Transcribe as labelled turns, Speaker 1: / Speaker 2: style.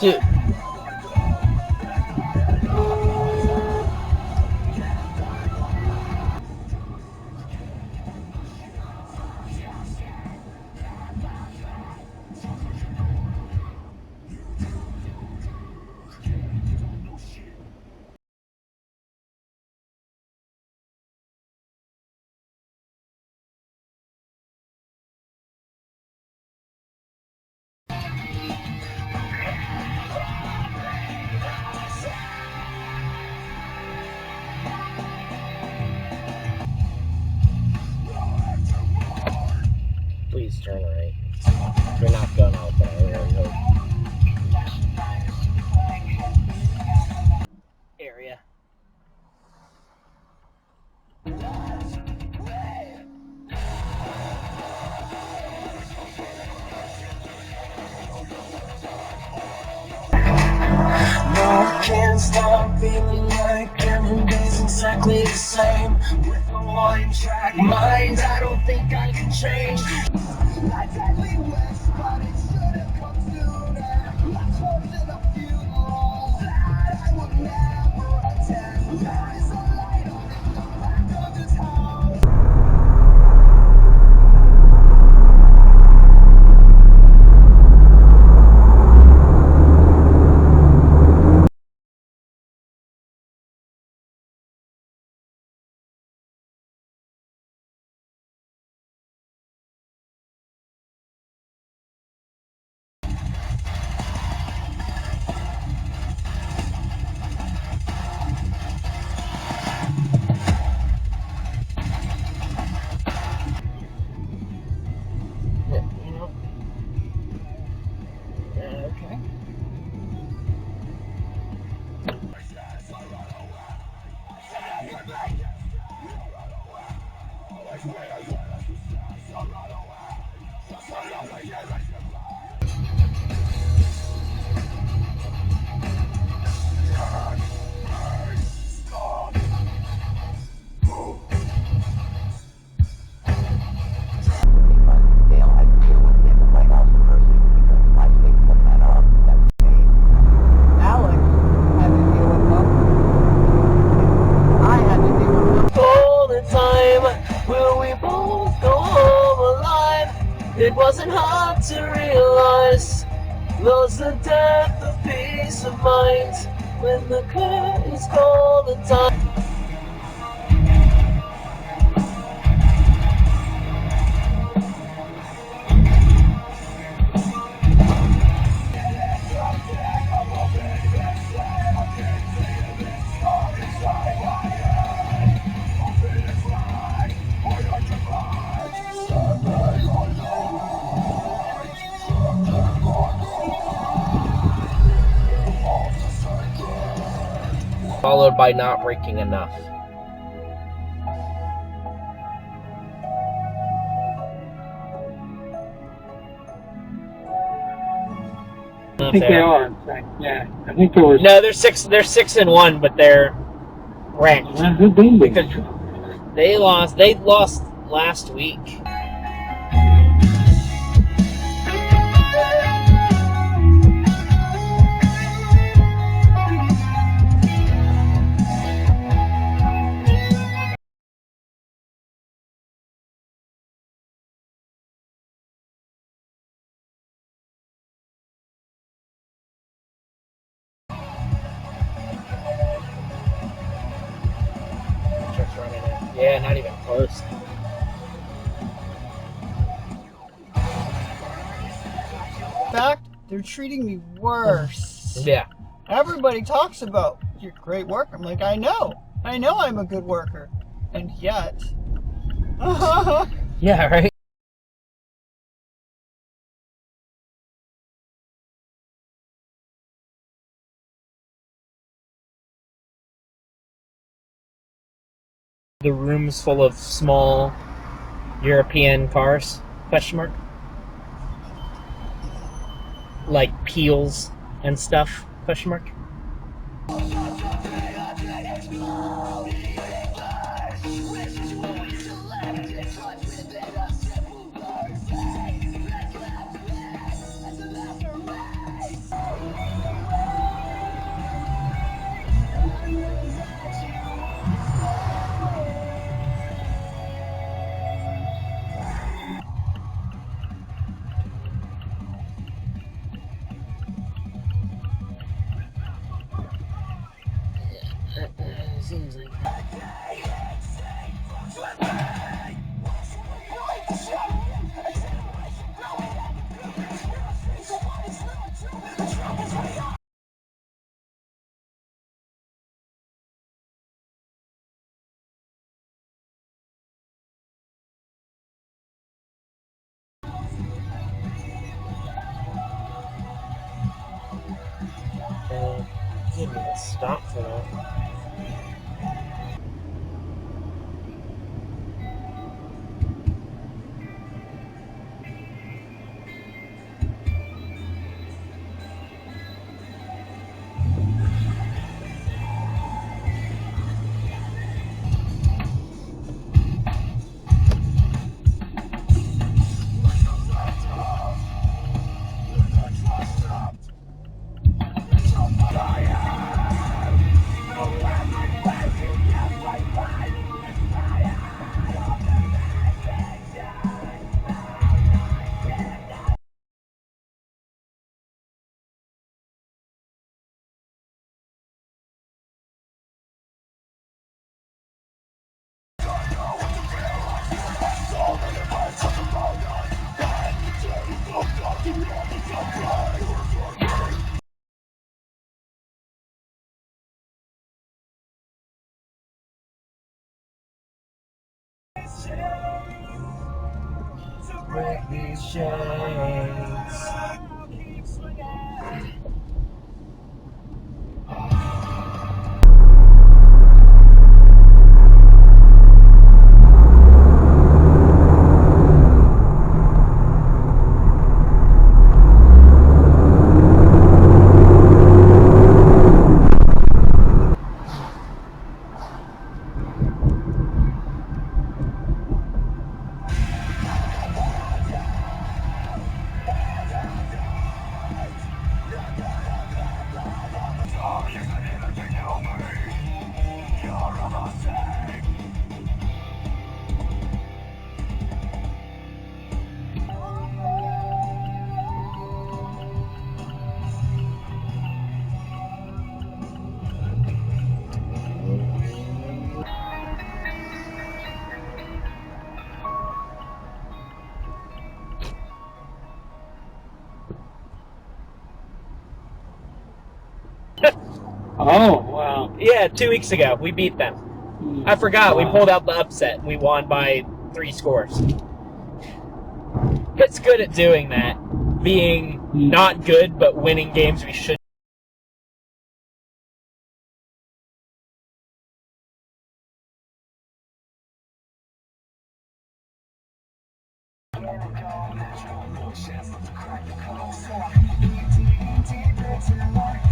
Speaker 1: Dude. Please turn right. If you're not gonna open, I really hope. Area.
Speaker 2: No, I can't stop feeling like every day's exactly the same. With a one-track mind, I don't think I can change. I totally wish, but it should have come sooner. I told it a few more that I would never attend. There is a light on in the back of this house. It wasn't hard to realize love's the death of peace of mind when the curtains call the time.
Speaker 1: Followed by not braking enough.
Speaker 3: I think they are, in fact. Yeah, I think there was.
Speaker 1: No, they're 6-1, but they're ranked. Because they lost last week. Yeah, not even close.
Speaker 4: In fact, they're treating me worse.
Speaker 1: Yeah.
Speaker 4: Everybody talks about your great work. I'm like, I know I'm a good worker. And yet...
Speaker 1: Yeah, right? The room's full of small European cars, question mark? Like peels and stuff, question mark? It seems like. Give me a stop for that. Break these chains.
Speaker 3: Oh, wow.
Speaker 1: Yeah, 2 weeks ago, we beat them. I forgot, we pulled out the upset. We won by 3 scores. It's good at doing that. Being not good, but winning games we should.
Speaker 2: No chance to crack the code, so I dig deep into the dark.